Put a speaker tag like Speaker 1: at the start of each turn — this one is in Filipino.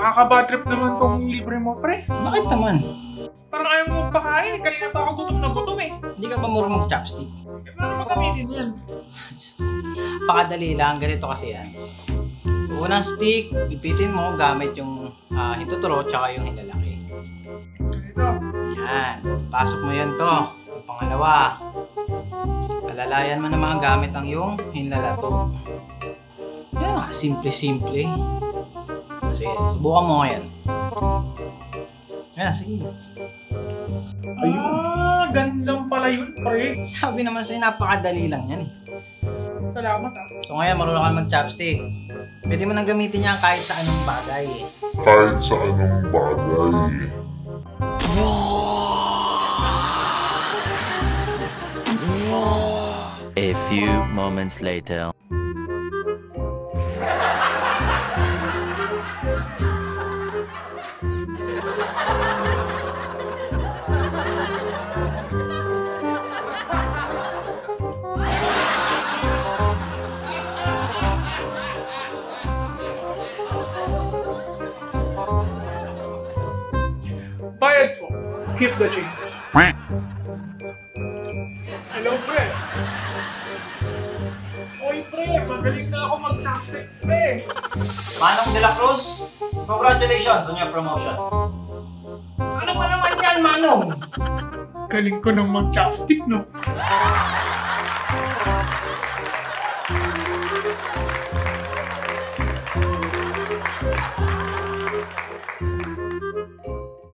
Speaker 1: Nakaka-bad trip naman tong libre mo, pre.
Speaker 2: Bakit naman?
Speaker 1: Parang ayaw mo pakain. Kanina pa ako gutom na gutom eh.
Speaker 2: Hindi ka ba marunong mag-chopstick?
Speaker 1: Eh, paano magamitin yan?
Speaker 2: Pakadali lang, ganito kasi yan. Unang stick, ipitin mo gamit yung hintuturo tsaka yung hinlalaki.
Speaker 1: Ito.
Speaker 2: Yan, pasok mo yan to. Yung pangalawa, alalayan mo naman gamit ang yung hinlalato. Yan, simple-simple. Kasi, subukan mo ngayon. Yan, sige.
Speaker 1: Gandang pala yun, pre.
Speaker 2: Sabi naman sa'yo, napakadali lang yan eh.
Speaker 1: Salamat ah.
Speaker 2: So ngayon, marunong ka mag-chopstick. Pwede mo nang gamitin yan kahit sa anong bagay eh.
Speaker 3: Kahit sa anong bagay.
Speaker 4: A few moments later.
Speaker 1: Bayad po. Keep the change. Hello, pre. Oy, pre. Magaling na ako mag-chopstick, pre.
Speaker 2: Manong De La Cruz, congratulations on your promotion. Ano ba naman yan, Manong?
Speaker 1: Galing ko nang mag-chopstick, no?